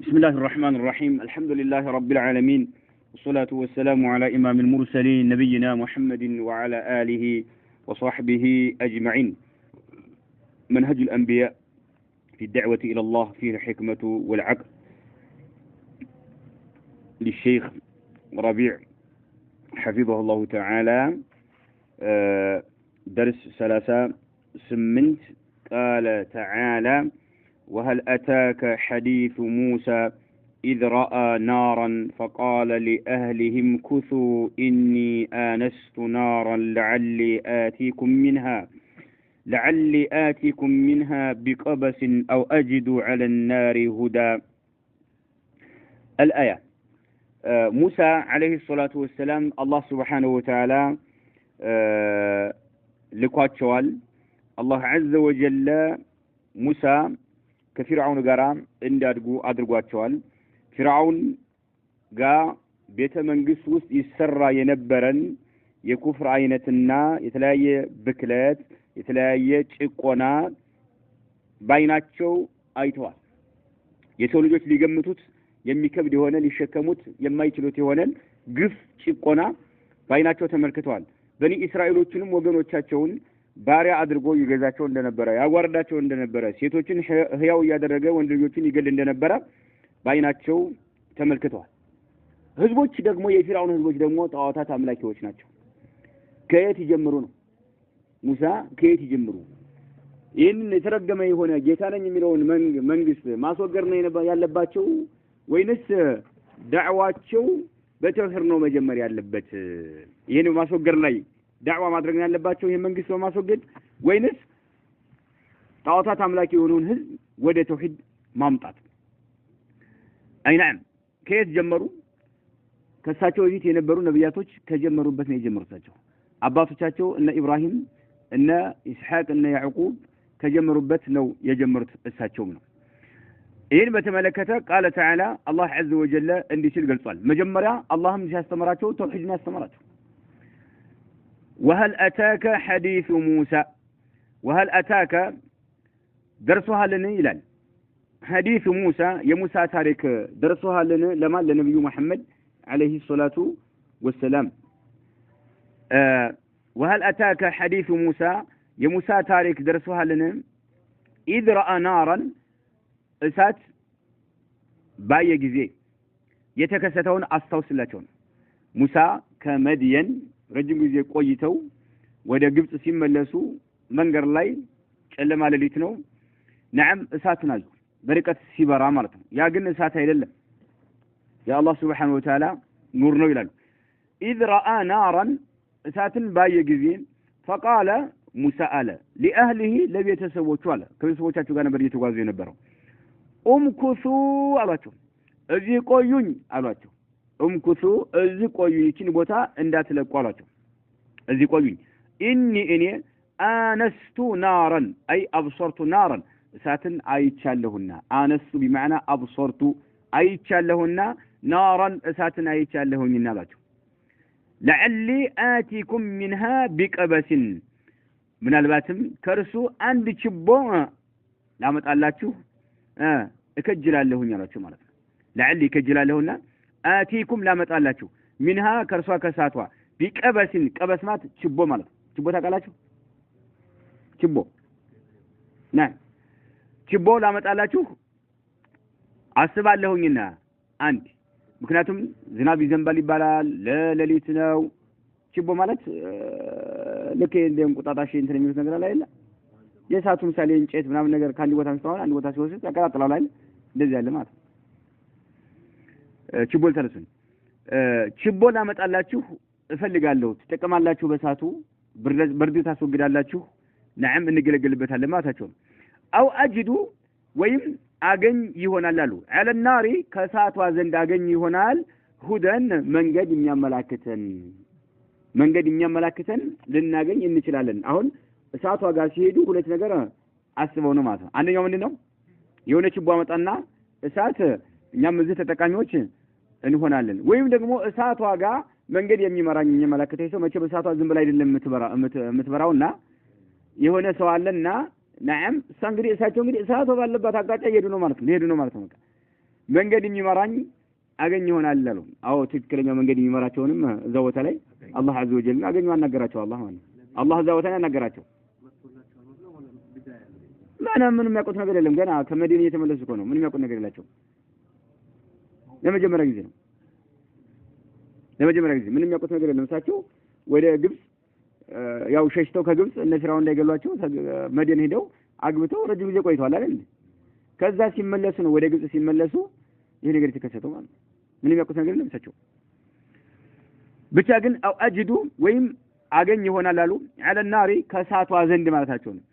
بسم الله الرحمن الرحيم الحمد لله رب العالمين والصلاة والسلام على إمام المرسلين نبينا محمد وعلى آله وصحبه أجمعين. منهج الأنبياء في الدعوة إلى الله فيه الحكمة والعقل للشيخ ربيع حفظه الله تعالى. درس 38 قال تعالى: وهل أتاك حديث موسى إذ رأى نارا فقال لأهلهم كثوا إني آنست نارا لعلي آتيكم منها بقبس أو أجد على النار هدى. الآية. موسى عليه الصلاة والسلام الله سبحانه وتعالى لقاتشوال الله عز وجل موسى كفرعون قرام أدرقواتشوال فرعون قا بيت منقس وست يسرى ينبرن يكفر عينتنا يتلاقي بكلات يتلاقي تشقونا بايناتشو آيتوال يسولجوش ليقمتوت የሚከብድ የሆነ ሊሸከሙት የማይችሉት የሆነ ግፍ ጭቆና ባይናቸው ተመልክተዋል። በኒ እስራኤሎችንም ወገኖቻቸውን ባሪያ አድርጎ ይገዛቸው እንደነበረ ያዋርዳቸው እንደነበረ ሴቶችን ህያው ያደረገ ወንድ ልጆችን ይገል እንደነበረ ባይናቸው ተመልክተዋል። ህዝቦች ደግሞ የፊራውን ህዝቦች ደግሞ ጣዖታት አምላኪዎች ናቸው። ከየት ይጀምሩ ነው? ሙሳ ከየት ይጀምሩ? ይህን የተረገመ የሆነ ጌታ ነኝ የሚለውን መንግስት ማስወገድ ነው ያለባቸው ወይንስ ዳዕዋቸው በተውሂድ ነው መጀመር ያለበት? ይሄን ማስወገድ ላይ ዳዕዋ ማድረግ ያለባቸው ይሄን መንግስት ማስወገድ ወይንስ ጣዖታት አምላኪ የሆኑን ህዝብ ወደ ተውሂድ ማምጣት? አይናም ከየት ጀመሩ? ከሳቸው በፊት የነበሩ ነብያቶች ከጀመሩበት ነው የጀመሩታቸው። አባቶቻቸው እነ ኢብራሂም እነ ኢስሐቅ እነ ያዕቁብ ከጀመሩበት ነው የጀመሩት እሳቸውም ነው። ይህን በተመለከተ ቃለ ተዓላ አላህ ዐዘ ወጀለ እንዲህ ሲል ገልጿል። መጀመሪያ አላህም ሲያስተምራቸው ተውሂድን ያስተምራቸው። ወሀል አታከ ሐዲሱ ሙሳ ወሀል አታከ ደርሶሃልን ይላል። ሐዲሱ ሙሳ የሙሳ ታሪክ ደርሶሃልን ለማን? ለነብዩ መሐመድ ዐለይሂ ሰላቱ ወሰላም። ወሀል አታከ ሐዲሱ ሙሳ የሙሳ ታሪክ ደርሶሃልን? ኢዝ ረአ ናራን እሳት ባየ ጊዜ የተከሰተውን አስታውስላቸው ነው። ሙሳ ከመድየን ረጅም ጊዜ ቆይተው ወደ ግብጽ ሲመለሱ መንገድ ላይ ጨለማ ሌሊት ነው። ነዓም እሳቱን አዩ፣ በርቀት ሲበራ ማለት ነው። ያ ግን እሳት አይደለም፣ የአላህ ሱብሓነሁ ወተዓላ ኑር ነው ይላሉ። ኢዝ ረአ ናራን እሳትን ባየ ጊዜ ፈቃለ ሙሳ አለ ሊአህሊሂ ለቤተሰቦቹ አለ፣ ከቤተሰቦቻቸው ጋር ነበር እየተጓዙ የነበረው። ኡምኩሱ አሏቸው፣ እዚህ ቆዩኝ አሏቸው። ኡምኩሱ እዚህ ቆዩኝ፣ ይችን ቦታ እንዳትለቁ አሏቸው። እዚህ ቆዩኝ። እኔ አነስቱ ናረን አይ አብሶርቱ ናረን እሳትን አይቻለሁና፣ አነስቱ ቢማዕና አብሶርቱ አይቻለሁና፣ ናረን እሳትን አይቻለሁኝና አሏቸው። ለዐሊ አቲኩም ሚንሃ ቢቀበስን ምናልባትም ከእርሱ አንድ ችቦ ላመጣላችሁ እከጅላለሁኝ አላችሁ ማለት ነው። ለዐሊ እከጅላለሁና አቲኩም ላመጣላችሁ ሚንሃ ከርሷ ከሳቷ ቢቀበስን ቀበስ ማለት ችቦ ማለት ነው። ችቦ ታውቃላችሁ? ችቦ ችቦ ላመጣላችሁ አስባለሁኝና አንድ ምክንያቱም ዝናብ ይዘንባል ይባላል፣ ለሌሊት ነው። ችቦ ማለት ልክ እንደ እንቁጣጣሽ እንትን የሚሉት ነገር ላይ አይደል? የእሳቱ ምሳሌ እንጨት ምናምን ነገር ከአንድ ቦታ አንስተዋል አንድ ቦታ ሲወስድ ያቀጣጥላል አይደል? እንደዚህ ያለ ማለት ነው። ችቦ ተነሱን ችቦ ላመጣላችሁ እፈልጋለሁ፣ ትጠቀማላችሁ፣ በእሳቱ ብርድ ታስወግዳላችሁ፣ ነዓም እንገለገልበታለን ማለታቸው። አው አጅዱ ወይም አገኝ ይሆናል አሉ አለ ናሪ ከእሳቷ ዘንድ አገኝ ይሆናል ሁደን መንገድ የሚያመላክተን ልናገኝ እንችላለን። አሁን እሳቷ ጋር ሲሄዱ ሁለት ነገር አስበው ነው ማለት ነው። አንደኛው ምንድነው? የሆነ ችቦ አመጣና እሳት እኛም እዚህ ተጠቃሚዎች እንሆናለን። ወይም ደግሞ እሳቷ ጋር መንገድ የሚመራኝ የሚመለከተኝ ሰው መቼም እሳቷ ዝም ብላ አይደለም የምትበራውና የሆነ ሰው አለና ነዓም እንግዲህ እሳቸው እንግዲህ እሳቱ ባለበት አቅጣጫ ይሄዱ ነው ማለት ነው። መንገድ የሚመራኝ አገኝ ይሆናል አሉ። አዎ ትክክለኛ መንገድ የሚመራቸውንም እዛው ቦታ ላይ አላህ አዘ ወጀል አገኙ አናገራቸው። አላህ ማለት አላህ እዛው ቦታ ላይ አናገራቸው። ምንም የሚያውቁት ነገር የለም። ገና ከመዲና እየተመለሱ እኮ ነው። ምንም የሚያውቁት ነገር የላቸው። ለመጀመሪያ ጊዜ ነው። ለመጀመሪያ ጊዜ ምንም የሚያውቁት ነገር የለም። እሳቸው ወደ ግብጽ ያው ሸሽተው ከግብጽ እነ ፊራውን እንዳይገሏቸው መዲና ሄደው አግብተው ረጅም ጊዜ ቆይተዋል አይደል? ከዛ ሲመለሱ ነው ወደ ግብጽ ሲመለሱ ይሄ ነገር የተከሰተው ማለት ነው። ምንም የሚያውቁት ነገር የለም እሳቸው። ብቻ ግን አው አጅዱ ወይም አገኝ ይሆናል አሉ على النار ከሳቷ ዘንድ ማለታቸው ነው።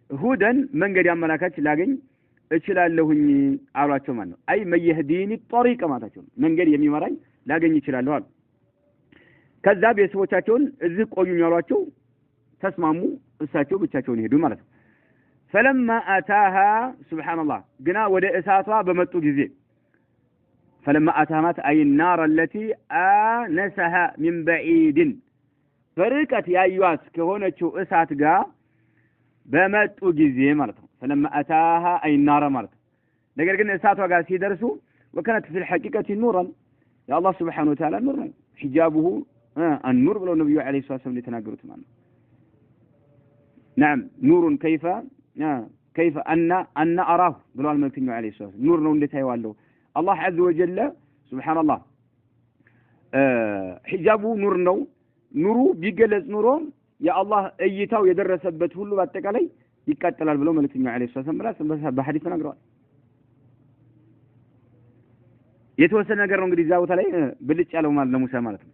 ሁደን መንገድ ያመላካች ላገኝ እችላለሁኝ አሏቸው ማለት ነው። አይ መየህዲኒ طريق ማለታቸው ነው። መንገድ የሚመራኝ ላገኝ እችላለሁ አሉ። ከዛ ቤተሰቦቻቸውን እዚህ ቆዩኝ ያሏቸው ተስማሙ። እሳቸው ብቻቸውን ሄዱ ማለት ነው። فلما اتاها سبحان الله ግና ወደ እሳቷ በመጡ ጊዜ فلما اتاها اي النار التي انسها من بعيد فرقت ያዩት ከሆነችው እሳት ጋር በመጡ ጊዜ ማለት ነው። فلما اتاها اي النار ማለት ነገር ግን እሳቷ ጋር ሲደርሱ وكانت في الحقيقه نورا يا الله سبحانه وتعالى نور حجابه النور ብለው ነብዩ አለይሂ ሰላም የተናገሩት ማለት ነው። نعم نور كيف أن أراه ብለዋል መልእክተኛው አለይሂ ሰላም። ኑር ነው እንዴት አይዋለሁ አላህ عز وجل سبحان الله ሒጃቡ ኑር ነው። ኑሩ ቢገለጽ ኑሮ የአላህ እይታው የደረሰበት ሁሉ በአጠቃላይ ይቃጠላል ብለው መልእክተኛው አለይሂ ሰላም በሐዲስ ተናግረዋል። የተወሰነ ነገር ነው እንግዲህ እዛ ቦታ ላይ ብልጭ ያለው ማለት ለሙሳ ማለት ነው።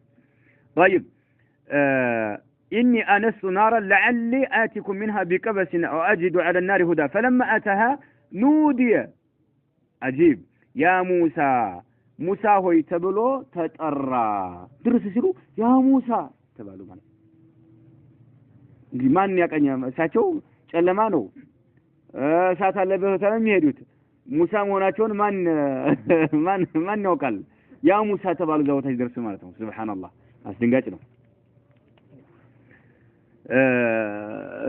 طيب إني أنست نارا لعلي آتكم منها بقبس أو أجد على النار هدى فلما أتاها نودي عجيب يا موسى هوي تبلو تتأرى درس سيرو يا موسى تبالو ማለት እንግዲህ ማን ያቀኛ እሳቸው ጨለማ ነው እሳት አለበት ተለም የሚሄዱት ሙሳ መሆናቸውን ማን ያውቃል? ያ ሙሳ ተባሉ ዘውታ ይደርሱ ማለት ነው። ሱብሃንአላህ አስደንጋጭ ነው።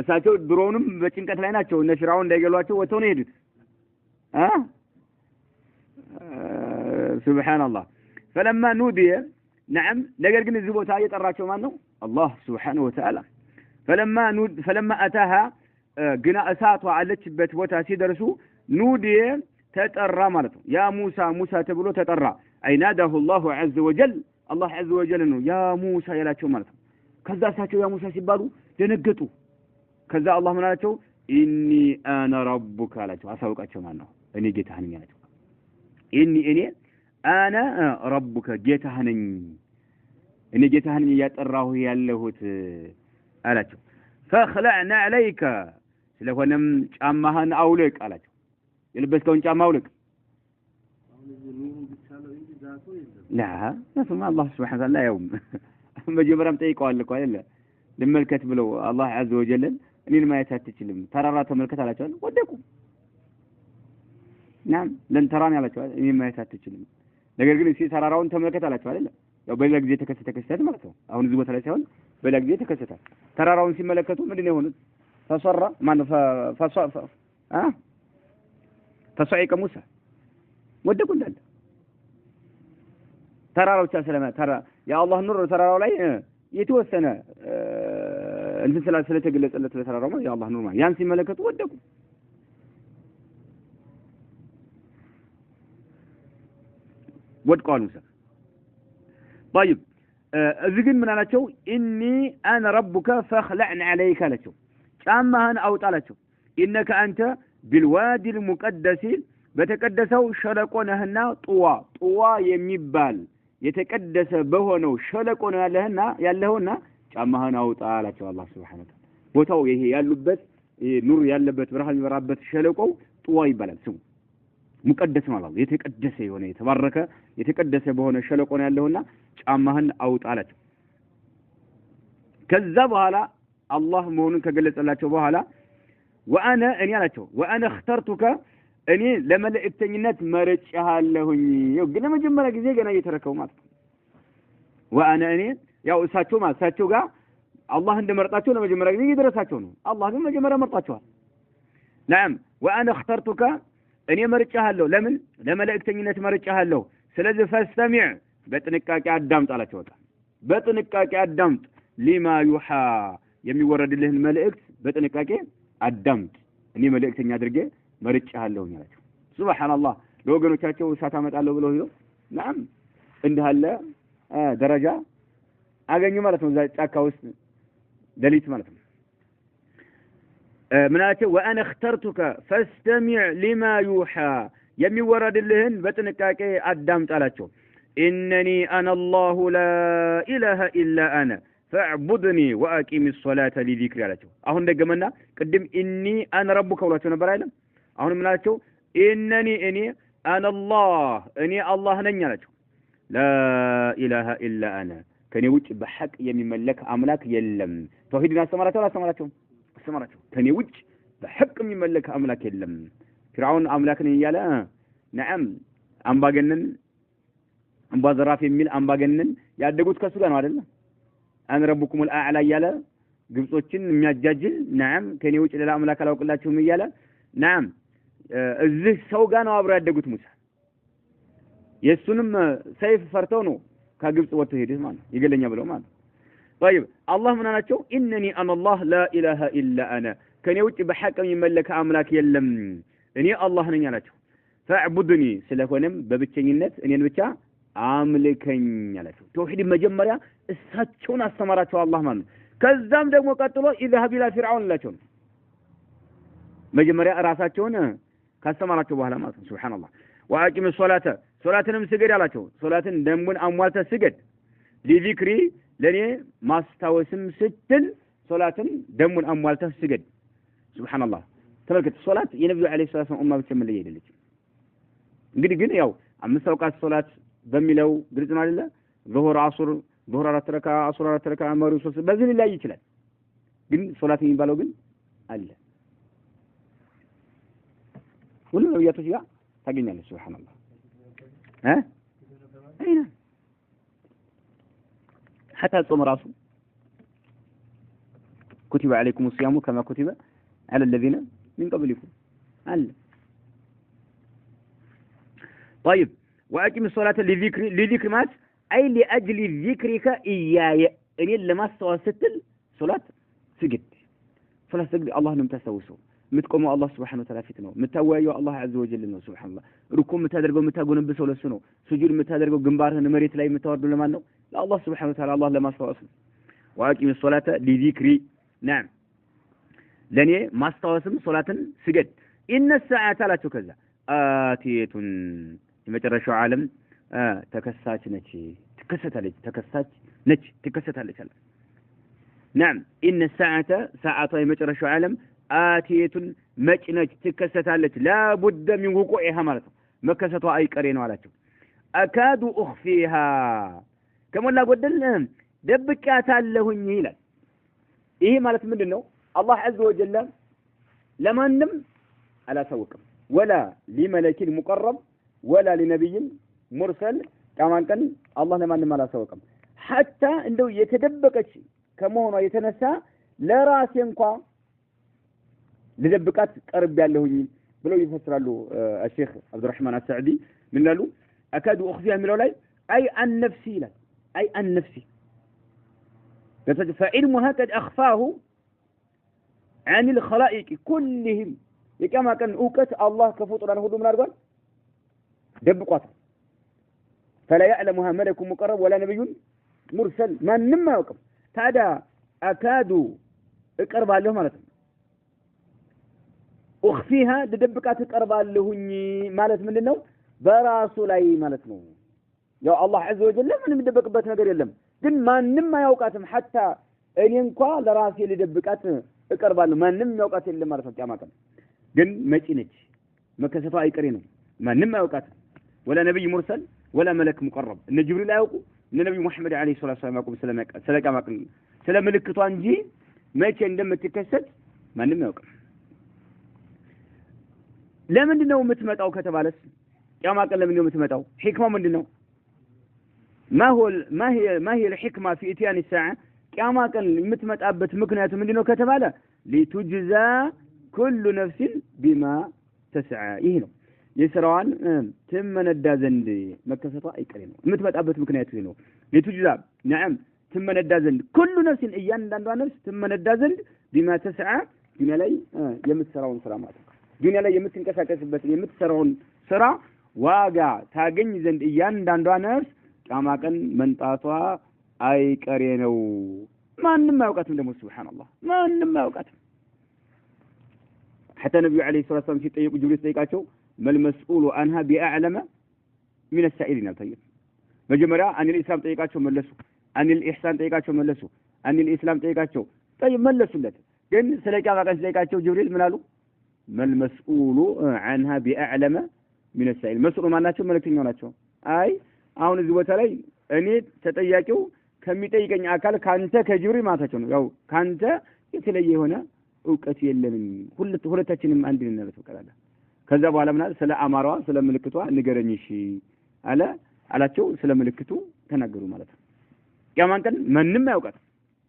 እሳቸው ድሮውንም በጭንቀት ላይ ናቸው። እነ ፊራውን እንዳይገሏቸው ወጥተው ነው ሄዱት። ሱብሃንአላህ فلما نودي نعم ነገር ግን እዚህ ቦታ የጠራቸው ማን ነው? አላህ ሱብሃነሁ ወተዓላ فلما أتاها ግና እሳቷ አለችበት ቦታ ሲደርሱ ኑዲ ተጠራ ማለት ነው። ያ ሙሳ ተብሎ ተጠራ። አይናዳሁ الله عز وجل الله عز وجل ነው ያ ሙሳ ያላቸው ማለት ነው። ከዛ እሳቸው ያ ሙሳ ሲባሉ ደነገጡ። ከዛ አላህ ምን አላቸው? ኢኒ አና ረቡከ አላቸው። አሳውቃቸው ማለት ነው እኔ ጌታህ ነኝ አላቸው። እኔ አና ረቡከ ጌታህ ነኝ፣ እኔ ጌታህ ነኝ ያጠራሁ ያለሁት አላቸው። فخلعنا عليك ስለሆነም ጫማህን አውልቅ አላቸው። የለበስከውን ጫማ አውልቅ። لا ثم الله سبحانه وتعالى يوم መጀመሪያም ጠይቀዋል እኮ አይደለ? ልመልከት ብለው አላህ عز وجل እኔን ማየት አትችልም ተራራ ተመልከት አላቸው። ወደቁ። ናም ለን ተራን ያላቸው እኔን ማየት አትችልም። ነገር ግን እሺ ተራራውን ተመልከት አላቸው አይደለ? ያው በሌላ ጊዜ ተከሰተ ማለት ነው። አሁን እዚህ ቦታ ላይ ሳይሆን በሌላ ጊዜ ተከሰተ። ተራራውን ሲመለከቱ ምንድነው የሆኑት? ፈሰራ ማን ፈሰይቀ ሙሳ ወደቁ እንዳለ ተራራው ተሰለመ የአላህ ኑር ተራራው ላይ የተወሰነ እንትን ስለተገለጸለት ለተራራው ማለት የአላህ ኑር ማለት ያን ሲመለከቱ ወደቁ። ወድቀዋል ሙሳ። طيب እዚህ ግን ምን አላቸው? ኢኒ አና ረቡከ ፈኽለዕን ዐለይከ አላቸው። ጫማህን አውጣ አላቸው። ኢነከ አንተ ቢልዋዲ ልሙቀደሲ በተቀደሰው ሸለቆ ነህና ጡዋ የሚባል የተቀደሰ በሆነው ሸለቆ ነው ያለህና ጫማህን አውጣ አላቸው አላህ Subhanahu Wa Ta'ala። ቦታው ይሄ ያሉበት ኑር ያለበት ብርሃን የሚበራበት ሸለቆው ጡዋ ይባላል ስሙ። ሙቀደስ ማለት የተቀደሰ የሆነ የተባረከ የተቀደሰ በሆነ ሸለቆ ነው ያለውና ጫማህን አውጣ አላቸው። ከዛ በኋላ አላህ መሆኑን ከገለጸላቸው በኋላ እኔ አላቸው ወአነ اخترتك እኔ ለመልእክተኝነት መርጬሃለሁኝ። ያው ግን ለመጀመሪያ ጊዜ ገና እየተረከው ማለት ነው። እኔ ያው እሳቸው ጋር አላህ እንደመረጣቸው ለመጀመሪያ ጊዜ እየደረሳቸው ነው። አላህ ግን መጀመሪያ መርጣቸዋል። نعم وانا اخترتك እኔ መርጫለሁ ለምን ለመላእክተኝነት መርጫለሁ ስለዚህ ፈስተሚዕ በጥንቃቄ አዳምጥ አላቸው በቃ በጥንቃቄ አዳምጥ ሊማ ዩሃ የሚወረድልህን መልእክት በጥንቃቄ አዳምጥ እኔ መልእክተኛ አድርጌ መርጫለሁ አላቸው ሱብሃንአላህ ለወገኖቻቸው እሳት አመጣለሁ ብለው ይሉ نعم እንዲህ አለ ደረጃ አገኙ ማለት ነው ጫካ ውስጥ ደሊት ማለት ነው ምናቸው وانا اخترتك فاستمع لما يوحى የሚወረድልህን በጥንቃቄ አዳምጥ አላቸው انني انا الله لا اله الا انا فاعبدني واقم الصلاه لذكري አላቸው አሁን ደገመና ቅድም اني انا ربك ብሏቸው ነበር አይደል አሁን ምናቸው انني انا الله اني الله ነኝ አላቸው لا اله الا انا ከኔ ውጭ በሐቅ የሚመለክ አምላክ የለም ተውሂድን አስተማራቸው ከኔ ውጭ በሐቅ የሚመለክ አምላክ የለም ፍርዓውን አምላክ ነኝ እያለ ነዓም አምባገነን አምባዘራፍ የሚል አምባገነን ያደጉት ከሱ ጋር ነው አይደል አን ረብኩም الأعلى እያለ ግብጾችን የሚያጃጅል ነዓም ከኔ ውጭ ሌላ አምላክ አላውቅላችሁም እያለ ነዓም እዚህ ሰው ጋር ነው አብረው ያደጉት ሙሳ የሱንም ሰይፍ ፈርተው ነው ከግብጽ ወጥቶ ሄደ ማለት ይገለኛ ብለው ማለት طيب الله من አላቸው انني انا الله لا اله الا انا ከኔ ውጭ በሐቅ የሚመለክ አምላክ የለም እኔ አላህ ነኝ አላቸው فاعبدني ስለሆነም በብቸኝነት እኔን ብቻ አምልከኝ አላቸው ተውሂድ መጀመሪያ እሳቸውን አስተማራቸው አላህ ማለት ከዛም ደግሞ ቀጥሎ اذهب الى فرعون አላቸው መጀመሪያ ራሳቸውን ካስተማራቸው በኋላ ማለት ነው ሱብሃንአላህ واقم الصلاه ሶላትንም ስገድ አላቸው ሶላትን ደሙን አሟልተ ስገድ ለዚክሪ ለኔ ማስታወስም ስትል ሶላትን ደሙን አሟልተ ስገድ ሱብሃንአላህ ተመልከት ሶላት የነብዩ አለይሂ ሰላም ኡማ ብቻ ምን ለየደለች እንግዲህ ግን ያው አምስት አውቃት ሶላት በሚለው ግልጽ ነው አይደለ ዙሁር አሱር ዙሁር 4 ረካ አሱር 4 ረካ ማሩ ሶስ በዚህ ላይ ይችላል ግን ሶላት የሚባለው ግን አለ ሁሉ ነብያቶች ጋር ታገኛለህ ሱብሃንአላህ አይና حتى الصوم راسه كتب عليكم الصيام كما كتب على الذين من قبلكم طيب واقم الصلاه لذكر ما اي لاجل ذكرك اياي اني لما استوستل صلاه سجد الله لم تسوسوا متقوموا الله سبحانه وتعالى فيت ነው متوايو الله عز وجل ነው سبحان الله ركوع متادرغو متاጎነብሰው ለሱ ነው سجود متادرغو ግንባርህን መሬት ላይ متወርዱ ለማን ነው ለአላህ سبحانه وتعالى الله ለማስተዋወስ واقم الصلاه لذكري نعم ለኔ ማስተዋወስም ሶላትን ስገድ ان الساعه لا تكذا اتيه የመጨረሻው ዓለም ተከሳች ነች ትከሰታለች نعم ان الساعه ساعه የመጨረሻው ዓለም آتية مجنج تكستالك لا بد من وقوعها مالته مكستوا أي قرينوا علاتهم أكاد أخفيها كما لا قدل دبكات لهن يهلا إيه مالت من دنو الله عز وجل لما نم على سوكم ولا لملك مقرب ولا لنبي مرسل كما كان الله لما نم على سوكم حتى عنده يتدبكت كما هو يتنسى لا راس ينقى لدبقات قرب ያለሁኝ ብለው ይፈስራሉ الشيخ عبد الرحمن السعدي من قالوا اكاد اخفيها من ላይ اي عن نفسي لا اي عن نفسي فعلمها قد اخفاه عن الخلائق كلهم يكما كان اوقت الله كفطران ሁሉ ምን አድርጓል ደብቋት فلا يعلمها ملك مقرب ولا نبي مرسل ማንም አያውቅም ታዲያ اكاد እቀርባለሁ ማለት ነው اخفيها لدبقات قربالهኝ ማለት ምንድነው በራሱ ላይ ማለት ነው ያው አላህ عز وجل ምንም የሚደበቅበት ነገር የለም ግን ማንንም አያውቃትም حتى እኔ እንኳን ለራሴ ልደብቃት እቀርባለሁ ማንንም ያውቃት የለም ማለት ነው ቂያማት ግን መጪ ነች መከሰቷ አይቀሬ ነው ማንንም አያውቃትም ولا نبي مرسل ولا ملك مقرب እነ ጅብሪል አያውቁ እነ ነብዩ መሐመድ አለይሂ ሰላም ያውቁ ስለቂያማት ስለምልክቷ እንጂ መቼ እንደምትከሰት ማንንም ያውቃ ለምንድነው የምትመጣው ከተባለስ ቂያማ ቀን ለምንድነው የምትመጣው ሂክማው ምንድነው ما هي الحكمه في اتيان الساعه ቂያማ ቀን የምትመጣበት ምክንያቱ ምንድነው ከተባለ لتجزى كل نفس بما تسعى ይሄ ነው የስራዋን ትመነዳ ዘንድ መከሰቷ አይቀሬ ነው የምትመጣበት ምክንያት ነው ለቱጅዛ نعم ትመነዳ ዘንድ كل نفس እያንዳንዷ ነፍስ ትመነዳ ዘንድ بما تسعى ዱንያ ላይ የምትሰራውን ስራ ማለት ነው ዱንያ ላይ የምትንቀሳቀስበት የምትሰራውን ስራ ዋጋ ታገኝ ዘንድ እያንዳንዷ ነፍስ ቂያማ ቀን መንጣቷ አይቀሬ ነው ማንንም አያውቃትም ደግሞ ሱብሃንአላህ ማንንም አያውቃትም حتى النبي عليه الصلاه والسلام ሲጠይቁ ጅብሪል ጠይቃቸው መልመስኡሉ አንሃ ቢአዕለመ من السائلين طيب መጀመሪያ አንል ኢስላም ጠይቃቸው መለሱ አንል ኢህሳን ጠይቃቸው መለሱ አንል ኢስላም ጠይቃቸው طيب መለሱለት ግን ስለ ቂያማ ቀን ጠይቃቸው ጅብሪል ምን አሉ መልመስኡሉ አንሃ ቢአዕለመ من السائل መስኡሉ ማናቸው መልእክተኛው ናቸው አይ አሁን እዚህ ቦታ ላይ እኔ ተጠያቂው ከሚጠይቀኝ አካል ካንተ ከጅብሪል ማታቸው ነው ያው ካንተ የተለየ የሆነ ዕውቀት የለንም ሁለታችንም አንድ ነን ማለት ተቀላለ ከዛ በኋላ ምናል ስለ አማራዋ ስለ ምልክቷ ንገረኝ እሺ አላቸው ስለ ምልክቱ ተናገሩ ማለት ነው ቂያማን ቀን ማንንም ያውቃት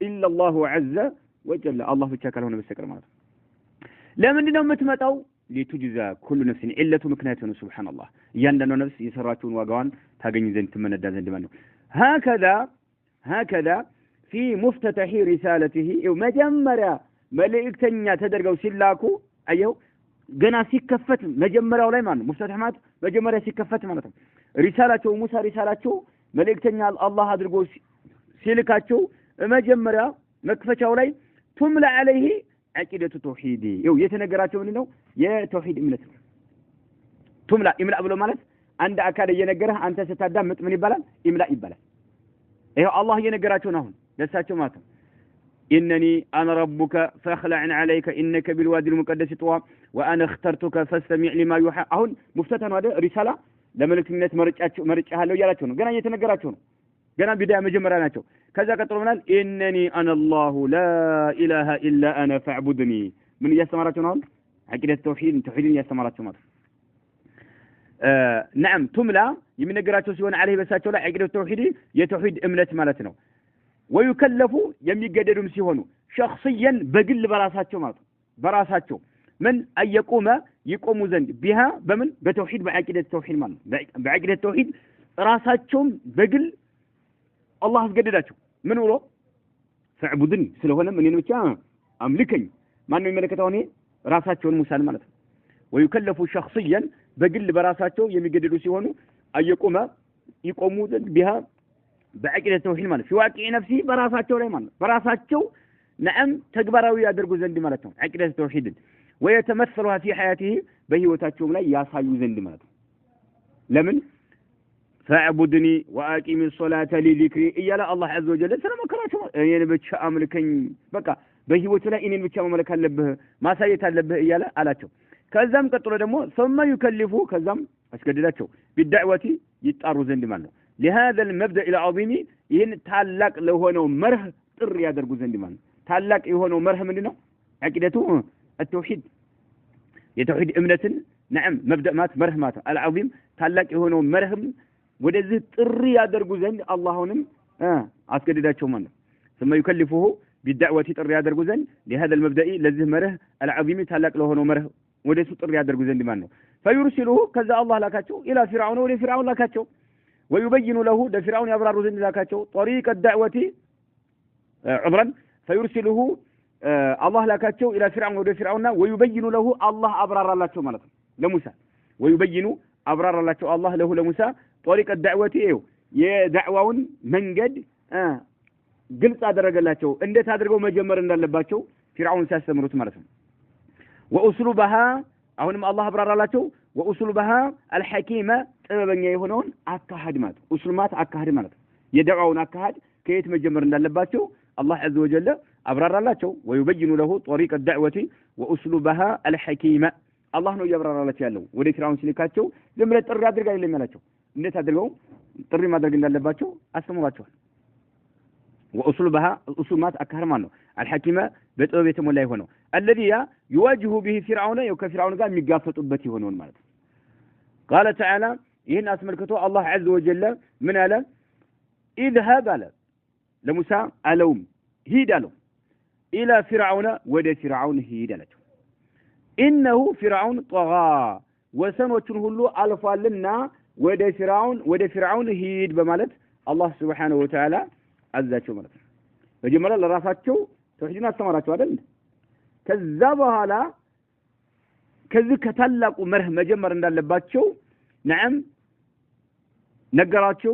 ኢላ አላሁ ዐዘ ወጀለ አላህ ብቻ ካልሆነ በስተቀር ማለት ነው ለምንድን ነው የምትመጣው ሊቱጅዛ ኩሉ ነፍስ ኢለቱ ምክንያቱ ነው ሱብሃንአላህ እያንዳንዷ ነፍስ የሰራችውን ዋጋዋን ታገኝ ዘንድ ትመነዳ ዘንድ ማለት ነው هكذا في مفتتح رسالته مجمرا መልእክተኛ ተደርገው ሲላኩ አየው ገና ሲከፈት መጀመሪያው ላይ ማለት ነው ሙፍተህ ማለት መጀመሪያ ሲከፈት ማለት ነው ሪሳላቸው ሙሳ ሪሳላቸው መልእክተኛ አላህ አድርጎ ሲልካቸው መጀመሪያ መክፈቻው ላይ ቱምላ عليه عقيدة التوحيد ይው የተነገራቸው ምንድነው የተውሂድ እምነት ነው ቱምላ ኢምላ ብሎ ማለት አንድ አካል እየነገረህ አንተ ስታዳምጥ ምን ይባላል ኢምላ ይባላል ይሄው አላህ እየነገራቸው ነው አሁን ለሳቸው ማለት ነው إنني أنا ربك فاخلع عليك إنك بالوادي المقدس طوى وأنا اخترتك فاستمع لما يوحى أهون مفتتح هذا رسالة لما لك الناس مرجعها له يالاتهم قنا يتنقراتهم قنا بداية مجمراناتهم كذا كترمنا إنني أنا الله لا إله إلا أنا فاعبدني من يستمراتهم هون عقيدة التوحيد يستمراتهم نعم تملا يمن نقراتهم سيوان عليه بساتهم عقيدة التوحيد يتوحيد إمنة مالتنا ويكلفوا يميقدرهم سيهونوا شخصيا بقل براساتهم من أن يقوموا زند بها بمن بتوحيد بعقيدة التوحيد مان بعقيدة التوحيد راساتهم بقل الله قدراتهم من ولو فاعبدني سلوهنا من ينوشا أملكني ما أنه يملكتوني راساتهم موسى مالت ويكلفوا شخصيا بقل براساتهم يميقدروا سيهونوا أن يقوموا زند بها بعقيدة التوحيد مالت في واقع نفسي براساتهم لا مالت براساتهم نعم تكبروا يدرجوا زند مالتهم عقيدة التوحيد ويتمثلها في حياته بهيوتاتهم لا ياسايو زند مالت لمن فاعبدني واقيم الصلاة لذكري إيالا الله عز وجل سلام كراتهم يعني بتش أملكن بقى بهيوت لا إنين بتش أملك هلبه ما سيت هلبه إيالا علاتهم كذام كتر دمو ثم يكلفوا كذام أسكدلاتهم بالدعوة يتأروا زند مالت لهذا المبدأ العظيم ين تعلق لو هو مرح طر يادرجو زند مان تعلق يهونو مرح مننا عقيدته التوحيد يتوحيد امنة نعم مبدأ مات مرح مات العظيم تعلق يهونو مرح ودዚህ ጥሪ ያደርጉ ዘንድ አላህንም አስገድዳቸው ማለት ثم يكلفه بالدعوة ጥሪ ያደርጉ ዘንድ لهذا المبدأ ለዚህ مرح العظيم تعلق ለሆነ مرح ወደሱ ጥሪ ያደርጉ ዘንድ ማለት ነው فيرسله ከዛ አላህ ላካቸው الى فرعون ወደ فرعون ላካቸው ويبين له لفرعون يبرر زند ذاكاቸው طريق الدعوة عذرا فيرسله الله لاكاቸው الى فرعون ወደ فرعون ويبين له الله አብራራላቸው ማለት ነው ለሙሳ ويبين አብራራላቸው الله له ለሙሳ طريق الدعوة የዳዕዋውን መንገድ ግልጽ አደረገላቸው እንዴት አድርገው መጀመር እንዳለባቸው فرعون ሲያስተምሩት ማለት ነው واسلوبها አሁንም الله አብራራላቸው واسلوبها الحكيمة ጥበበኛ የሆነውን አካሃድ ማለት ኡስልማት አካሃድ ማለት የደዓውን አካሃድ ከየት መጀመር እንዳለባቸው الله عز وجل አብራራላቸው ويبين له طريق الدعوة واسلوبها الحكيمة الله ነው ያብራራላቸው ያለው ወደ ፍራውን ሲልካቸው ለምን ጥሪ አድርጋ ይለም ያላቸው እንዴት አድርገው ጥሪ ማድረግ እንዳለባቸው አስተምሯቸዋል واسلوبها الاسلوبات አካሃድ ማለት ነው الحكيمة በጥበብ የተሞላ የሆነው الذي يواجه به فرعون ከፍራውን ጋር የሚጋፈጡበት ይሆነውን ማለት قال تعالى ይህን አስመልክቶ الله عز وجل ምን አለ اذهب አለ ለሙሳ አለውም ሂድ አለው الى فرعون ወደ فرعون ሂድ አላቸው انه فرعون طغى ወሰኖቹን ሁሉ አልፏልና ወደ ፊርዓውን ሂድ በማለት አላህ Subhanahu Wa Ta'ala አዛቸው ማለት ነው። መጀመሪያ ለራሳቸው ተውሂድን አስተማራቸው አይደል? ከዛ በኋላ ከዚህ ከታላቁ መርህ መጀመር እንዳለባቸው ነዓም ነገራቸው።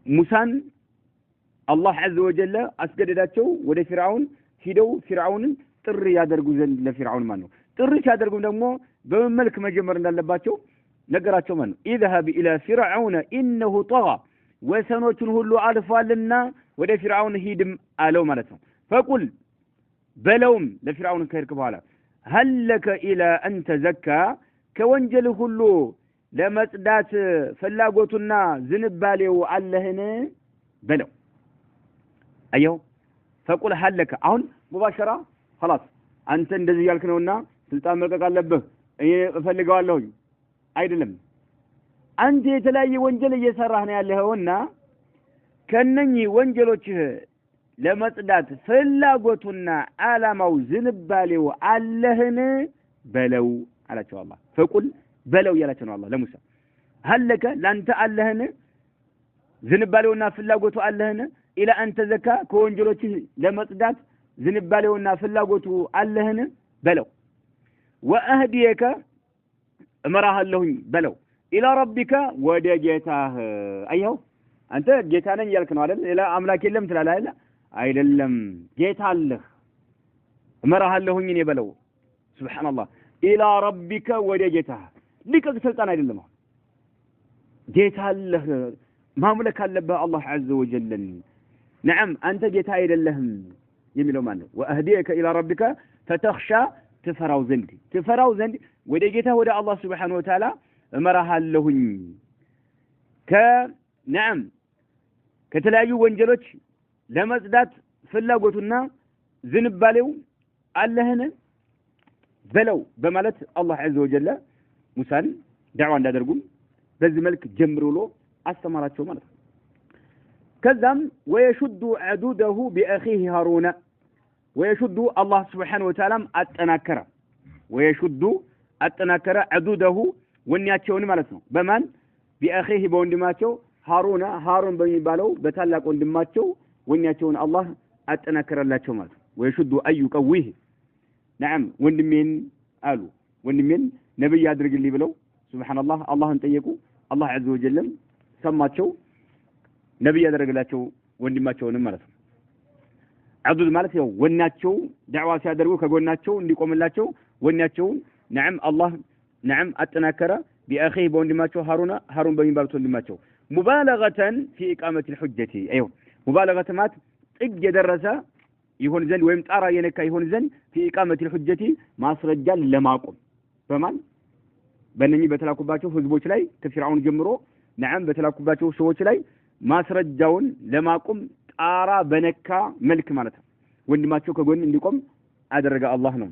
ሙሳን አላህ Azza wa Jalla አስገደዳቸው ወደ ፊርዓውን ሂደው ፊርዓውንን ጥሪ ያደርጉ ዘንድ ለፊርዓውን ማለት ነው። ጥሪ ሲያደርጉ ደግሞ በመልክ መጀመር እንዳለባቸው ነገራቸው ማለት ነው። اذهب الى فرعون انه طغى ወሰኖቹን ሁሉ አልፏልና ወደ ፊርዓውን ሂድም አለው ማለት ነው። فقل በለውም ለፊርዓውን ከሄድክ በኋላ هل لك الى ان تزكى ከወንጀል ሁሉ ለመጽዳት ፍላጎቱና ዝንባሌው አለህን በለው። አየው فقل هل لك አሁን ሙባሸራ خلاص አንተ እንደዚህ ያልክ ነውና ስልጣን መልቀቅ አለብህ እኔ እፈልጋለሁ አይደለም። አንተ የተለያየ ወንጀል እየሰራህ ነው ያለኸውና ከነኚህ ወንጀሎች ለመጽዳት ፍላጎቱና አላማው ዝንባሌው አለህን በለው አላቸው አላህ። فقل በለው ያላቸው ነው አላህ ለሙሳ هل لك ላንተ አለህን ዝንባሌውና ፍላጎቱ አለህን ኢላ አንተ ዘካ ከወንጀሎች ለመጽዳት ዝንባሌውና ፍላጎቱ አለህን በለው። ወአህዲየከ እመራሃለሁኝ በለው ኢላ ረቢከ ወደ ጌታህ። አየው አንተ ጌታ ነኝ ያልክ ነው አይደል? ሌላ አምላክ የለም ትላለህ አይደለም ጌታ አለህ እመራሃለሁኝ እኔ በለው። ሱብሃንአላህ ኢላ ረቢከ ወደ ጌታህ ልቀቅ ስልጣን አይደለም ጌታ አለህ ማምለክ አለብህ አላህ Azza wa Jalla። نعم አንተ ጌታ አይደለህም የሚለው ማለት ነው። ወአህዲየከ ኢላ ረቢከ فتخشى ትፈራው ዘንድ ወደ ጌታ ወደ አላህ Subhanahu Wa Ta'ala እመራሃለሁኝ ነዓም ከተለያዩ ወንጀሎች ለመጽዳት ፍላጎቱና ዝንባሌው አለህን በለው በማለት አላህ Azza wa Jalla ሙሳን ዳዕዋ እንዳደርጉ በዚህ መልክ ጀምሮ አስተማራቸው ማለት ነው። ከዛም ወየሹዱ عدوده بأخيه هارون ወየሹዱ አላህ Subhanahu Wa Ta'ala አጠናከረ ወየሹዱ አጠናከረ عدوده ወንያቸውን ማለት ነው። በማን بأخيه በወንድማቸው ሃሩን በሚባለው በታላቅ ወንድማቸው ወንያቸውን አላህ አጠናከረላቸው ማለት ነው። ወየሹዱ አዩ ቀዊህ نعم ወንድሜን አሉ ወንድሜን ነብይ አድርግልኝ ብለው ሱብሃንአላህ አላህን ጠየቁ። አላህ Azza wa Jalla ሰማቸው ነብይ ያደረገላቸው ወንድማቸውንም ማለት ነው። አብዱል ማለት ያው ወናቸው ዳዕዋ ሲያደርጉ ከጎናቸው እንዲቆምላቸው ወናቸው ነዓም አላህ ነዓም አጠናከረ بأخيه በወንድማቸው ሃሩን በሚባሉት ወንድማቸው ሙባለገተን في إقامة الحجة አይው ሙባለገተ ማለት ጥግ የደረሰ ይሆን ዘንድ ወይም ጣራ የነካ ይሆን ዘንድ في إقامة الحجة ማስረጃን ለማቆም በማን በእነኚህ በተላኩባቸው ህዝቦች ላይ ከፊርዓውን ጀምሮ ነዓም በተላኩባቸው ሰዎች ላይ ማስረጃውን ለማቆም ጣራ በነካ መልክ ማለት ነው። ወንድማቸው ከጎን እንዲቆም አደረገ አላህ ነው።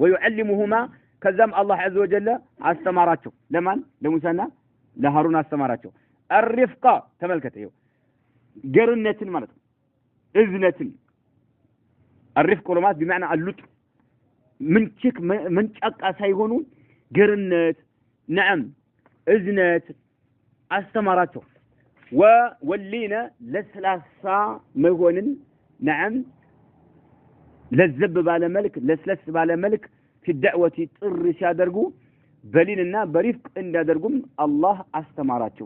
ወይعلمهما ከዛም አላህ Azza wa Jalla አስተማራቸው ለማን ለሙሳና ለሃሩን አስተማራቸው። الرفقة ተመልከተ ይኸው ገርነትን ማለት ነው እዝነትን الرفق ማለት بمعنى اللطف ምንጭቃ ሳይሆኑ ገርነት ነዓም እዝነት አስተማራቸው። ወወሊና ለስላሳ መሆንን ነዓም ለዘብ ባለ መልክ ለስለስ ባለ መልክ في الدعوة ጥሪ ሲያደርጉ በሊንና በሪፍቅ እንዳደርጉም አላህ አስተማራቸው።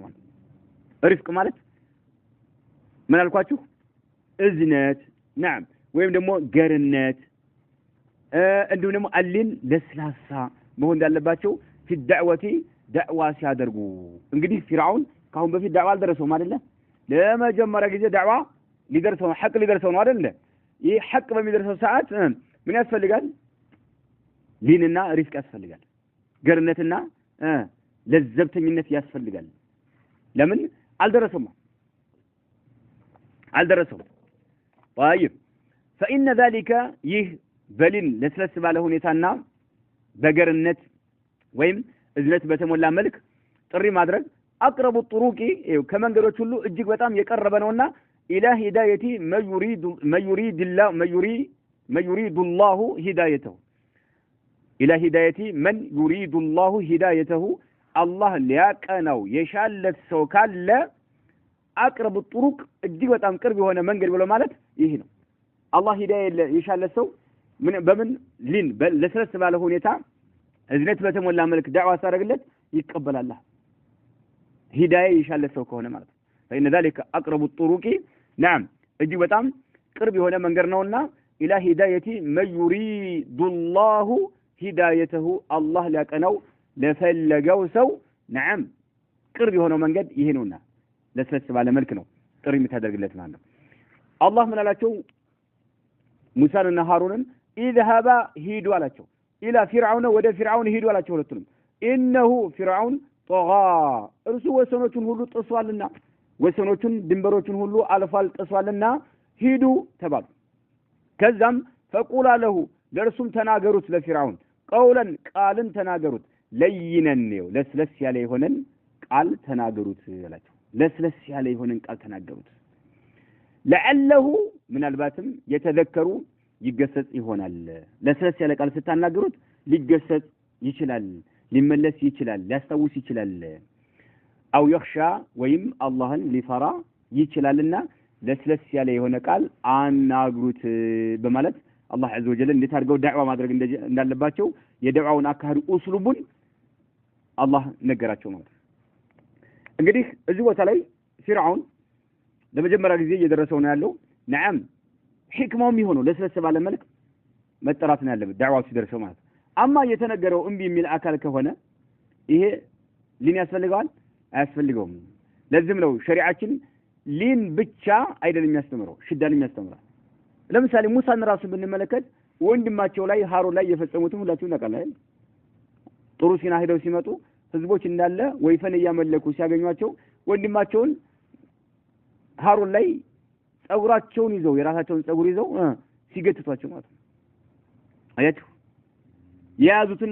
ሪፍቅ ማለት ምን አልኳችሁ? እዝነት ነዓም ወይም ደግሞ ገርነት እንዲሁም ደግሞ አሊን ለስላሳ መሆን እንዳለባቸው في الدعوة ዳዕዋ ሲያደርጉ እንግዲህ ፊርዓውን ካሁን በፊት ዳዕዋ አልደረሰውም አይደለ? ለመጀመሪያ ጊዜ ዳዕዋ ሊደርሰው ሐቅ ሊደርሰው ነው አይደለ? ይህ ሐቅ በሚደርሰው ሰዓት ምን ያስፈልጋል? ሊንና ሪፍቅ ያስፈልጋል። ገርነትና ለዘብተኝነት ያስፈልጋል። ለምን አልደረሰውም? طيب فإن ذلك ይህ በሊን ለስለስ ባለ ሁኔታና በገርነት ወይም እዝነት በተሞላ መልክ ጥሪ ማድረግ አቅረቡ ጥሩቂ ከመንገዶች ሁሉ እጅግ በጣም የቀረበ ነውና ኢላ ሂዳየቲ መዩሪዱ الله ሂዳየተው إلى هداية من يريد الله هدايته الله ليقناو يشالت سو ካለ أقرب الطرق እጅግ በጣም ቅርብ የሆነ መንገድ ብሎ ማለት ይሄ ነው አላህ ሂዳያ የሻለት ሰው በምን ሊን ለስለስ ባለ ሁኔታ እዝነት በተሞላ መልክ ዳዕዋ ሳረግለት ይቀበላል ሂዳያ የሻለት ሰው ከሆነ ማለት فإن ذلك أقرب الطرق نعم እጅግ በጣም ቅርብ የሆነ መንገድ ነውና إلى هداية من يريد الله هدايته الله ሊያቀናው ለፈለገው ሰው نعم ቅርብ የሆነው መንገድ ይሄ ነውና ለስለስ ባለ መልክ ነው ጥሪ የምታደርግለት ማለት ነው አላህ ምን አላቸው ሙሳንና ሃሩንን اذهبا ሂዱ አላቸው الى فرعون ወደ فرعون ሂዱ አላቸው ሁለቱንም انه فرعون طغى እርሱ ወሰኖቹን ሁሉ ጥሷልና ወሰኖቹን ድንበሮቹን ሁሉ አልፏል ጥሷልና ሂዱ ተባሉ ከዛም فقول له ለርሱም ተናገሩት ለፍርዓውን ቀውለን ቃልን ተናገሩት ለይነን ነው ለስለስ ያለ ይሆነን ቃል ተናገሩት አላቸው ለስለስ ያለ ይሆነን ቃል ተናገሩት لعله ምናልባትም የተዘከሩ ይገሰጽ ይሆናል ለስለስ ያለ ቃል ስታናገሩት ሊገሰጽ ይችላል ሊመለስ ይችላል ሊያስታውስ ይችላል አው يخشى ወይም አላህን ሊፈራ ይችላልና ለስለስ ያለ የሆነ ቃል አናግሩት በማለት አላህ عز وجل እንዴት አድርገው ዳዕዋ ማድረግ እንዳለባቸው የዳዕዋውን አካሄድ ኡስሉቡን አላህ ነገራቸው ማለት እንግዲህ እዚህ ቦታ ላይ ፍርዓውን ለመጀመሪያ ጊዜ እየደረሰው ነው ያለው نعم ህክማው የሚሆነው ለስለስ ባለ መልክ መጠራት ነው ያለበት ዳዕዋው ሲደርሰው ማለት አማ የተነገረው እንቢ የሚል አካል ከሆነ ይሄ ሊን ያስፈልገዋል አያስፈልገውም ለዚህም ነው ሸሪዓችን ሊን ብቻ አይደለም የሚያስተምረው ሽዳን የሚያስተምረው ለምሳሌ ሙሳን ራሱ ብንመለከት ወንድማቸው ላይ ሃሩን ላይ የፈጸሙትን ሁላችሁም ታውቃላችሁ ጥሩ ሲና ሄደው ሲመጡ ህዝቦች እንዳለ ወይፈን ያመለኩ ሲያገኟቸው ወንድማቸውን ሃሩን ላይ ጸጉራቸውን ይዘው የራሳቸውን ጸጉር ይዘው ሲገትቷቸው ማለት ነው አያችሁ የያዙትን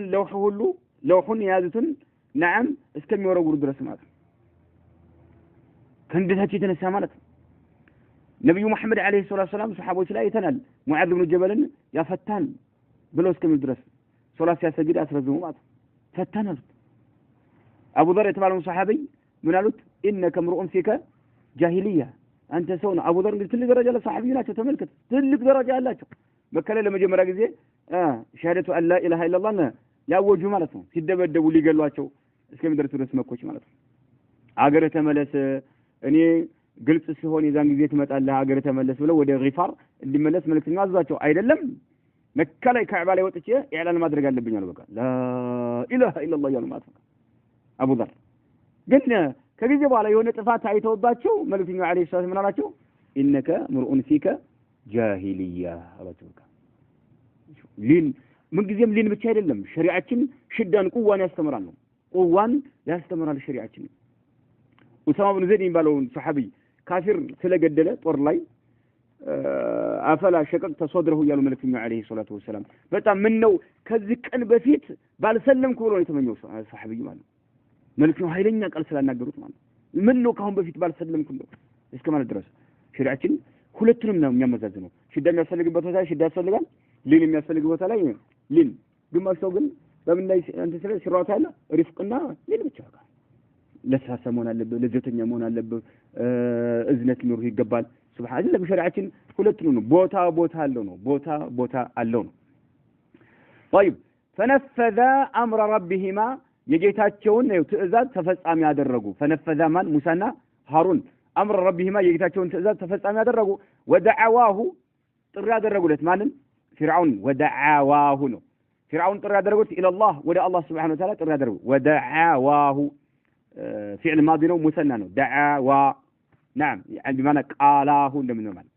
ለውሁን የያዙትን نعم እስከሚወረውሩ ድረስ ማለት ነው ከእንደታች የተነሳ ማለት ነው ነብዩ መሐመድ አለይሂ ሰላም ሱሐቦች ላይ አይተናል ሙዓዝ ብን ጀበልን ያፈታን ብለው እስከሚል ድረስ ሶላት ሲያሰግድ አስረዝሙ ማለት ፈታናል አቡ ዘር የተባለው ሱሐቢ ምን አሉት ኢነከ ምሩኡን ፊከ ጃሂልያ አንተ ሰውና አቡ ዘር እንግዲህ ትልቅ ደረጃ ለሱሐቢ ናቸው ተመልከት ትልቅ ደረጃ ያላቸው መከለ ለመጀመሪያ ጊዜ ሸሃደቱ አላ ኢላሃ ኢላላህ ያወጁ ማለት ነው ሲደበደቡ ሊገሏቸው እስከሚደርሱ ድረስ መኮች ማለት ነው አገረ ተመለስ እኔ ግልጽ ሲሆን የዛን ጊዜ ትመጣለህ አገረ ተመለስ ብለው ወደ ጊፋር እንዲመለስ መልእክተኛ አዟቸው አይደለም መካ ላይ ካዕባ ላይ ወጥቼ ኢዕላን ማድረግ አለብኝ አሉ በቃ ላ ኢላሃ ኢላላህ ያሉ ማለት ነው አቡ ዘር ግን ከጊዜ በኋላ የሆነ ጥፋት አይተውባቸው መልእክተኛው አለይሂ ሰላም ምን አላቸው ኢነከ ምርኡን ፊከ ጃሂልያ አላቸው በቃ ሊን ምን ጊዜም ሊን ብቻ አይደለም ሸሪዓችን ሽዳን ቁዋን ያስተምራል ነው ቁዋን ያስተምራል ሸሪዓችን ኡሳማ ብን ዘይድ የሚባለው ሱሐቢ ካፊር ስለገደለ ጦር ላይ አፈላ ሸቀቅ ተሶድረው ያሉ መልእክተኛው አለይሂ ሰላቱ ወሰለም በጣም ምን ነው ከዚህ ቀን በፊት ባልሰለምኩ ብሎ የተመኘው ሱሐቢ ማለት መልእክተኛው ኃይለኛ ቃል ስላናገሩት ማለት ምን ነው ካሁን በፊት ባልሰለምኩ ነው እስከማለት ድረስ ሸሪዓችን ሁለቱንም ነው የሚያመዛዝነው ሽዳ የሚያስፈልግበት ቦታ ሽዳ ያስፈልጋል ሊን የሚያስፈልግበት ቦታ ላይ ሊን ግማሽ ሰው ግን በምን ላይ አንተ ስለ ሲራታ ያለ ሪፍቅና ሊን ብቻ ነው ለስላሳ መሆን አለበት ለዘተኛ መሆን አለበት እዝነት ሊኖር ይገባል ሱብሃን ለሸሪዓችን ሁለቱንም ነው ቦታ አለው ነው ቦታ አለው ነው طيب فنفذ امر ربهما የጌታቸውን ትእዛዝ ተፈጻሚ ያደረጉ فنفذ ማን ሙሳና ሃሩን امر ربهما የጌታቸውን ትእዛዝ ተፈጻሚ ያደረጉ ودعواه ጥሪ ያደረጉለት ማንን فرعون ودعواه ነው فرعون ጥሪ ያደረጉት الى الله ወደ አላህ Subhanahu Wa Ta'ala ጥሪ ያደረጉ ودعواه فعل ماضي ነው ሙሰና ነው دعوا نعم يعني بمعنى قالاه እንደምን ማለት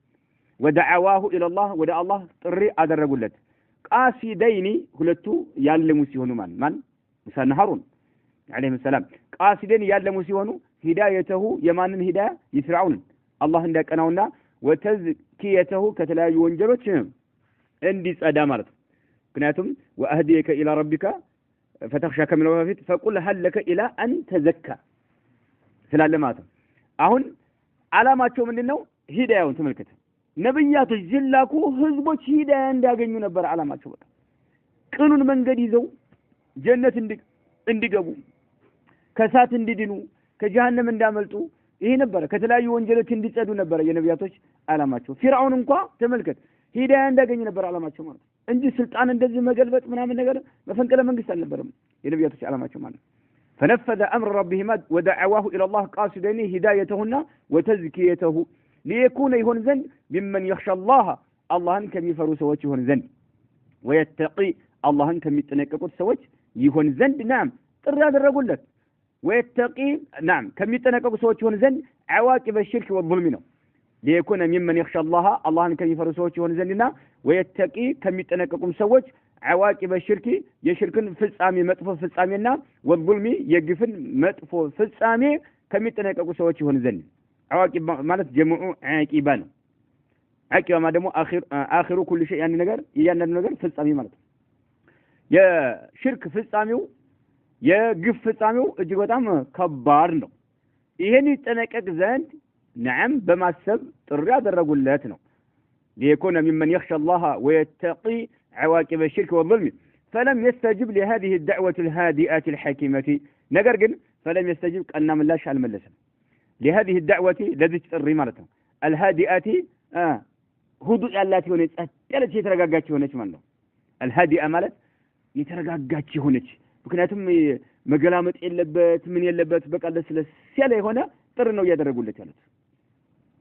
ودعواه الى الله ወደ አላህ ጥሪ አደረጉለት ቃሲደይኒ ሁለቱ ያለሙ ሲሆኑ ማን ሙሳና ሃሩን عليهم السلام ቃሲደን ያለሙ ሲሆኑ ሂዳየተሁ የማንን ሂዳያ ይፍራውን አላህ እንደቀናውና ወተዝኪየተሁ ከተለያዩ ወንጀሎች እንዲጸዳ ማለት ነው ምክንያቱም ወአህዲየከ ኢላ ረቢካ فتخشى كم لو فيت فقل هل لك الى ان تزكى ስላለ ማለት ነው አሁን አላማቸው ምንድነው ሂዳያውን ተመልከተ ነብያቶች ዝላኩ ህዝቦች ሂዳያ እንዲያገኙ ነበር አላማቸው በቃ ቅኑን መንገድ ይዘው ጀነት እንዲገቡ ከሳት እንዲድኑ ከጀሃነም እንዳመልጡ ይሄ ነበር ከተለያዩ ወንጀሎች እንዲጸዱ ነበር የነቢያቶች አላማቸው ፊርዓውን እንኳን ተመልከት ሂዳያ እንዳገኝ ነበር አላማቸው ማለት እንጂ ስልጣን እንደዚህ መገልበጥ ምናምን ነገር መፈንቅለ መንግስት አልነበረም የነቢያቶች አላማቸው ማለት فنفذ أمر ربهما ودعواه إلى الله قاصدين هدايتهن وتزكيته ليكون يهون زن ممن يخشى الله اللهن كم يفروا سوات يهون زن ويتقي اللهن كم يتنككوا سوات يهون زن نعم ترى الرجل لك ويتقي نعم كم يتنككوا سوات يهون زن عواقب الشرك والظلم ليكون ممن يخشى الله اللهن كم يفروا سوات يهون زننا ويتقي كم يتنككوا سوات عواقب الشرك يشركن فصامي مطفو فصامينا والظلم يغفن مطفو فصامي كم يتنككوا سوات يهون زن عواقب ማለት ጀምዑ ዓቂባ ነው ዓቂባ ማለት ደግሞ አኺሩ ኩሉ ሸይ ያን ነገር እያንዳንዱ ነገር ፍጻሜ ማለት ነው የሽርክ ፍጻሜው የግፍ ፍጻሜው እጅግ በጣም ከባድ ነው ይሄን ይጠነቀቅ ዘንድ نعم በማሰብ ጥሪ ያደረጉለት ነው ليكون ممن يخشى الله ويتقي عواقب الشرك والظلم فلم يستجب لهذه الدعوة الهادئة الحكيمة ነገር ግን فلم يستجب ቀና ምላሽ አልመለሰም لهذه الدعوة التي تطري مالتها الهادئة هدوء ያላት ሆነች አጥያለች የተረጋጋች ሆነች ማለት ነው الهادئة ማለት የተረጋጋች ሆነች ምክንያቱም መገላመጥ የለበት ምን የለበት በቃ ለስለስ ያለ ሆነ ጥሪ ነው ያደረጉለት ያሉት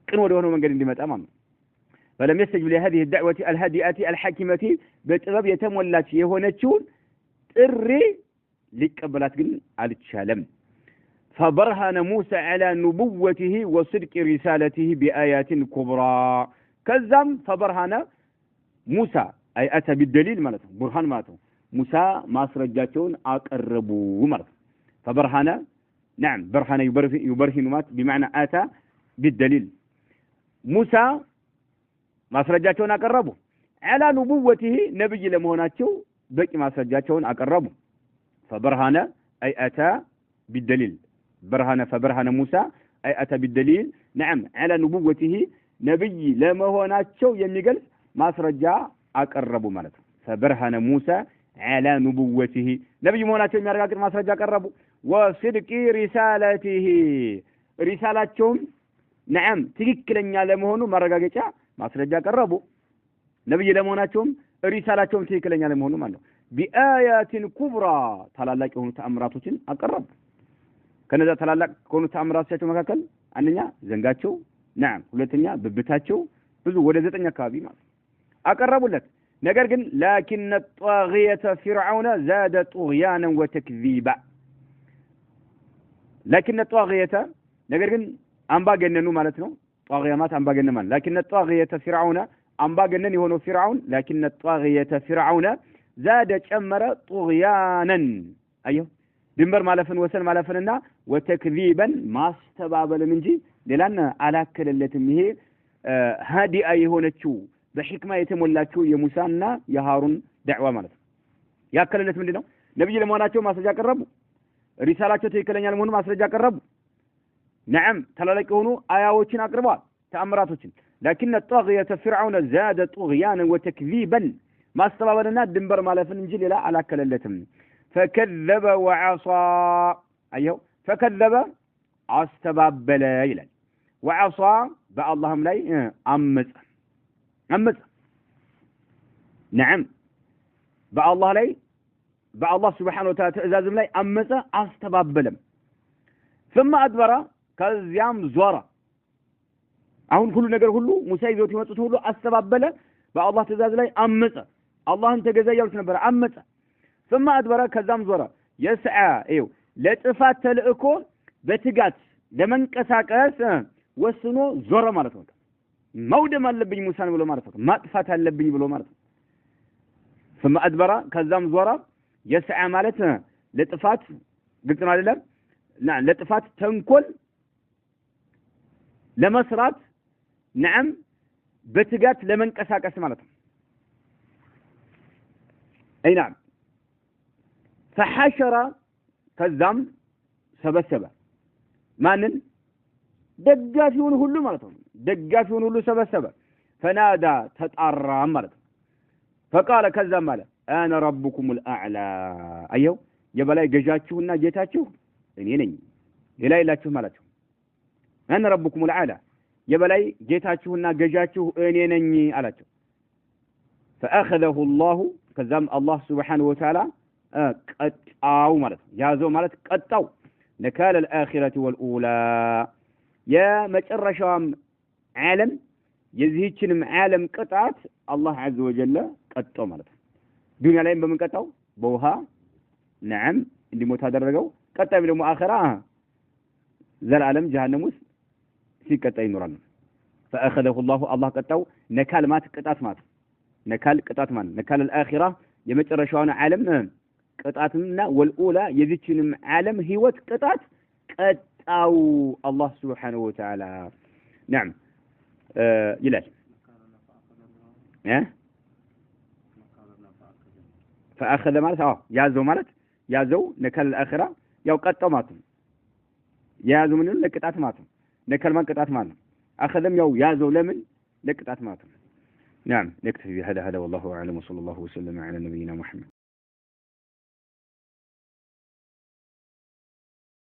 ቅን ወደ ሆነው መንገድ እንዲመጣ ማለት ነው فلم يستجب لهذه الدعوة الهادئة الحكيمة በጥበብ የተሞላች የሆነችው ጥሪ ሊቀበላት ግን አልቻለም فبرهن موسى على نبوته وصدق رسالته بآيات كبرى كذب فبرهن موسى أي أتى بالدليل مالته برهان مالته موسى ما سرجاتون أقربوا مالته فبرهن نعم برهن يبرهن مات بمعنى أتى بالدليل موسى ما سرجاتون أقربوا على نبوته نبي لمهناتشو بقي ما سرجاتون أقربوا فبرهن أي أتى بالدليل برهن فبرهن موسى أي أتى بالدليل نعم على نبوته نبي لما هو ناتشو يميقل ما سرجع أقربوا مالته فبرهن موسى على نبوته نبي ما ناتشو يميقل ما سرجع أقربوا وصدق رسالته رسالاتهم نعم تككلن لما هو مرقاقيا ما سرجع أقربوا نبي لما ناتشو رسالاتهم تككلن لما هو مالته بآيات كبرى تلالاك هون تأمراتهم أقربوا ከነዛ ተላላቅ ከሆኑ ተአምራቶቻቸው መካከል አንደኛ ዘንጋቸው نعم ሁለተኛ በብታቸው ብዙ ወደ 9 አካባቢ ማለት አቀረቡለት ነገር ግን لكن الطاغية فرعون زاد طغيانا وتكذيبا لكن الطاغية ነገር ግን አምባገነኑ ማለት ነው طاغية ማለት አምባገነን ማለት لكن الطاغية فرعون አምባገነን የሆነው فرعون لكن الطاغية فرعون زاد ጨመረ طغيانا አየው ድንበር ማለፍን ወሰን ማለፍንና ወተክዚበን ማስተባበልን እንጂ ሌላን አላከለለትም ይሄ ሃዲአ የሆነችው በህክማ የተሞላችው የሙሳና የሃሩን ዳዕዋ ማለት ነው ያከለለት ምንድነው ነብይ ለመሆናቸው ማስረጃ ቀረቡ ሪሳላቸው ትክክለኛ ለመሆኑ ማስረጃ ቀረቡ نعم ተላላቂ ሆኑ አያዎችን አቅርበዋል ተአምራቶችን لكن الطاغية فرعون زاد طغيانا وتكذيبا ማስተባበልና ድንበር ማለፍን እንጂ ሌላ አላከለለትም فكذب وعصى أيوه فكذب استبابل إلى وعصى باللهم لا أمس نعم بالله لا بالله سبحانه وتعالى إذا لا أمس استبابل ثم أدبر كالزيام زورا أهون كل نجار كله مسايد وتمسط كله استبابل بالله تزاز لا أمس الله أنت جزاء يوم نبر أمس ثم أدبر كذام زورا يسعى إيو لا تفات تلقو بتجات لمن كساكس وسنو زورا مارتون مودة ما لبني موسى بلو مارتون ما تفات لبني بلو مارتون ثم أدبر كذام زورا يسعى مالتنا لا تفات قلت ما لا نعم لا تفات تنكل لمسرات نعم بتجات لمن كساكس مارتون أي نعم فحشر كذام سبسبه مانن دغافيون ሁሉ ማለት ነው ደጋፊውን ሁሉ ሰበሰበ فنادى ተጣራ ማለት فقال كذا ማለት أنا ربكم الأعلى أيوه يبلاي جاجاتشونا جيتاتشو إني نين لا إلاتشو مالاتشو أنا ربكم الأعلى يبلاي جيتاتشونا جاجاتشو إني نين ألاتشو فأخذه الله كذام الله سبحانه وتعالى قطعوا مالت جازو مالت قطعوا نكال الآخرة والأولى يا مجرشام عالم يزيدشنم عالم قطعت الله عز وجل قطعوا مالت دنيا لايم بمن قطعوا بوها نعم اللي موت هدرجوا قطعوا من آخرة ذا العالم جهنم وس في قطع نوران فأخذه الله قطعوا نكال مات قطعت مات نكال قطعت مان نكال الآخرة يمجرشام عالم قطعتنا والأولى يزيدشنم عالم هيوت قطعت أو الله سبحانه وتعالى نعم يلاش فأخذ مالت يازو نكال الآخرة يو قطع ماتم يازو منه لقطعت ماتم نكال ما قطعت ماتم أخذم يازو لمن لقطعت ماتم نعم نكتفي بهذا والله أعلم وصلى الله وسلم على نبينا محمد